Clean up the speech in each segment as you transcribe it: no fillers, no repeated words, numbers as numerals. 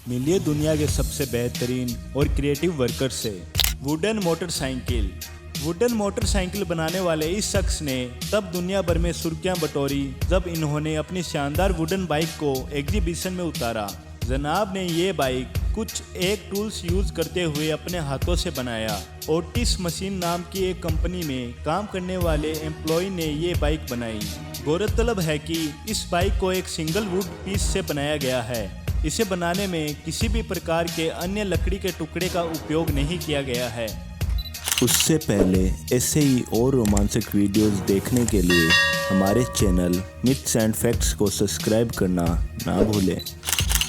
मिलिए दुनिया के सबसे बेहतरीन और क्रिएटिव वर्कर से। Wooden motorcycle. वुडन मोटरसाइकिल बनाने वाले इस शख्स ने तब दुनिया भर में सुर्खियां बटोरी जब इन्होंने अपनी शानदार वुडन बाइक को एग्जीबिशन में उतारा। जनाब ने ये बाइक कुछ एक टूल्स यूज करते हुए अपने हाथों से बनाया। ओटिस मशीन नाम की एक कंपनी में काम करने वाले एम्प्लॉय ने ये बाइक बनाई। गौरतलब है कि इस बाइक को एक सिंगल वुड पीस से बनाया गया है। इसे बनाने में किसी भी प्रकार के अन्य लकड़ी के टुकड़े का उपयोग नहीं किया गया है। उससे पहले ऐसे ही और रोमांचक वीडियोस देखने के लिए हमारे चैनल मिथ्स एंड फैक्ट्स को सब्सक्राइब करना ना भूलें।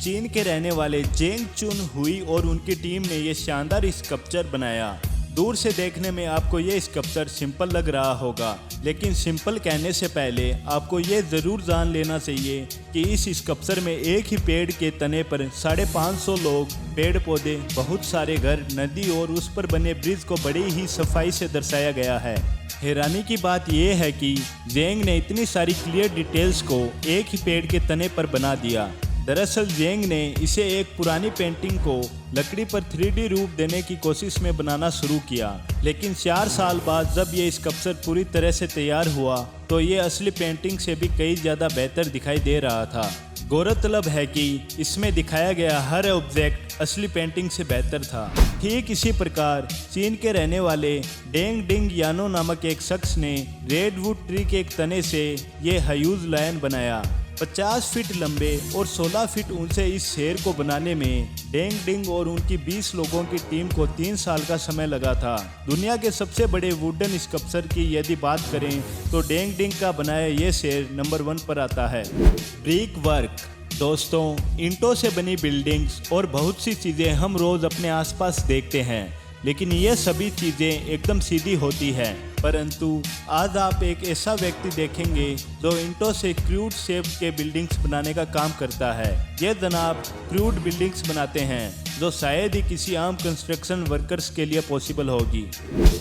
चीन के रहने वाले जेंग चुन हुई और उनकी टीम ने ये शानदार स्कल्पचर बनाया। दूर से देखने में आपको ये स्कल्पचर सिंपल लग रहा होगा, लेकिन सिंपल कहने से पहले आपको ये ज़रूर जान लेना चाहिए कि इस स्कल्पचर में एक ही पेड़ के तने पर 550 लोग, पेड़ पौधे, बहुत सारे घर, नदी और उस पर बने ब्रिज को बड़ी ही सफाई से दर्शाया गया है। हैरानी की बात यह है कि जेंग ने इतनी सारी क्लियर डिटेल्स को एक ही पेड़ के तने पर बना दिया। दरअसल जेंग ने इसे एक पुरानी पेंटिंग को लकड़ी पर 3D रूप देने की कोशिश में बनाना शुरू किया, लेकिन 4 साल बाद जब ये स्कल्पचर पूरी तरह से तैयार हुआ तो ये असली पेंटिंग से भी कई ज़्यादा बेहतर दिखाई दे रहा था। गौरतलब है कि इसमें दिखाया गया हर ऑब्जेक्ट असली पेंटिंग से बेहतर था। ठीक इसी प्रकार चीन के रहने वाले डेंग डिंग यानो नामक एक शख्स ने रेडवुड ट्री के एक तने से ये ह्यूज लायन बनाया। 50 फीट लंबे और 16 फीट ऊंचे इस शेर को बनाने में डेंग डिंग और उनकी 20 लोगों की टीम को 3 साल का समय लगा था। दुनिया के सबसे बड़े वुडन स्कल्पचर की यदि बात करें तो डेंग डिंग का बनाया ये शेर नंबर 1 पर आता है। Brick work. दोस्तों, ईंटों से बनी बिल्डिंग्स और बहुत सी चीज़ें हम रोज़ अपने आसपास देखते हैं, लेकिन ये सभी चीज़ें एकदम सीधी होती हैं। परंतु आज आप एक ऐसा व्यक्ति देखेंगे जो ईंटों से क्रूड शेप के बिल्डिंग्स बनाने का काम करता है। ये जनाब क्रूड बिल्डिंग्स बनाते हैं जो शायद ही किसी आम कंस्ट्रक्शन वर्कर्स के लिए पॉसिबल होगी।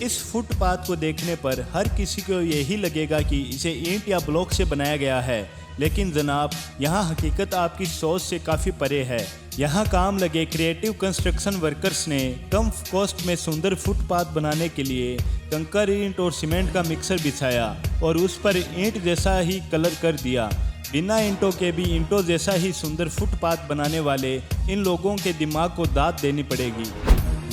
इस फुटपाथ को देखने पर हर किसी को यही लगेगा कि इसे ईंट या ब्लॉक से बनाया गया है, लेकिन जनाब यहाँ हकीकत आपकी सोच से काफ़ी परे है। यहाँ काम लगे क्रिएटिव कंस्ट्रक्शन वर्कर्स ने कम कॉस्ट में सुंदर फुटपाथ बनाने के लिए कंकर, ईंट और सीमेंट का मिक्सर बिछाया और उस पर ईंट जैसा ही कलर कर दिया। बिना ईंटों के भी ईंटों जैसा ही सुंदर फुटपाथ बनाने वाले इन लोगों के दिमाग को दाद देनी पड़ेगी।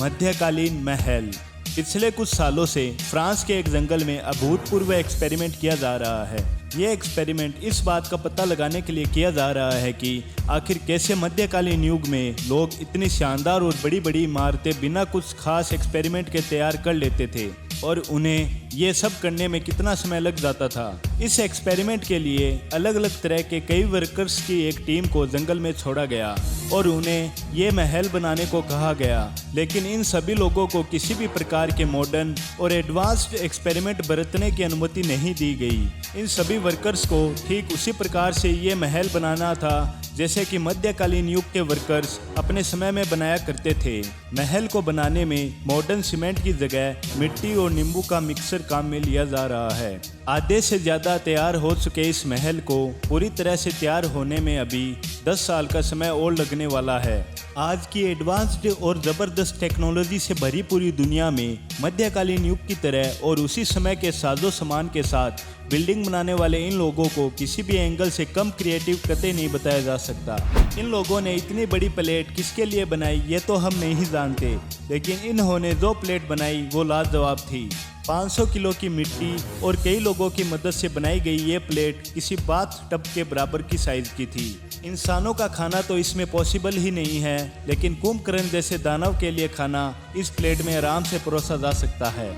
मध्यकालीन महल। पिछले कुछ सालों से फ्रांस के एक जंगल में अभूतपूर्व एक्सपेरिमेंट किया जा रहा है। ये एक्सपेरिमेंट इस बात का पता लगाने के लिए किया जा रहा है कि आखिर कैसे मध्यकालीन युग में लोग इतनी शानदार और बड़ी बड़ी इमारतें बिना कुछ खास एक्सपेरिमेंट के तैयार कर लेते थे और उन्हें ये सब करने में कितना समय लग जाता था। इस एक्सपेरिमेंट के लिए अलग अलग तरह के कई वर्कर्स की एक टीम को जंगल में छोड़ा गया और उन्हें ये महल बनाने को कहा गया, लेकिन इन सभी लोगों को किसी भी प्रकार के मॉडर्न और एडवांस्ड एक्सपेरिमेंट बरतने की अनुमति नहीं दी गई। इन सभी वर्कर्स को ठीक उसी प्रकार से ये महल बनाना था जैसे कि मध्यकालीन युग के वर्कर्स अपने समय में बनाया करते थे। महल को बनाने में मॉडर्न सीमेंट की जगह मिट्टी और नींबू का मिक्सर काम में लिया जा रहा है। आधे से ज़्यादा तैयार हो चुके इस महल को पूरी तरह से तैयार होने में अभी 10 साल का समय और लगने वाला है। आज की एडवांस्ड और ज़बरदस्त टेक्नोलॉजी से भरी पूरी दुनिया में मध्यकालीन युग की तरह और उसी समय के साजो सामान के साथ बिल्डिंग बनाने वाले इन लोगों को किसी भी एंगल से कम क्रिएटिव कतई नहीं बताया जा सकता। इन लोगों ने इतनी बड़ी प्लेट किसके लिए बनाई ये तो हम नहीं जानते, लेकिन इन्होंने जो प्लेट बनाई वो लाजवाब थी। 500 किलो की मिट्टी और कई लोगों की मदद से बनाई गई ये प्लेट किसी बाथ टब के बराबर की साइज की थी। इंसानों का खाना तो इसमें पॉसिबल ही नहीं है, लेकिन कुंभकर्ण जैसे दानव के लिए खाना इस प्लेट में आराम से परोसा जा सकता है।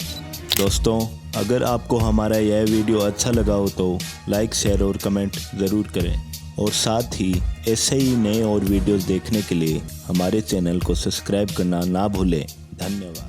दोस्तों, अगर आपको हमारा यह वीडियो अच्छा लगा हो तो लाइक, शेयर और कमेंट ज़रूर करें और साथ ही ऐसे ही नए और वीडियोस देखने के लिए हमारे चैनल को सब्सक्राइब करना ना भूलें। धन्यवाद।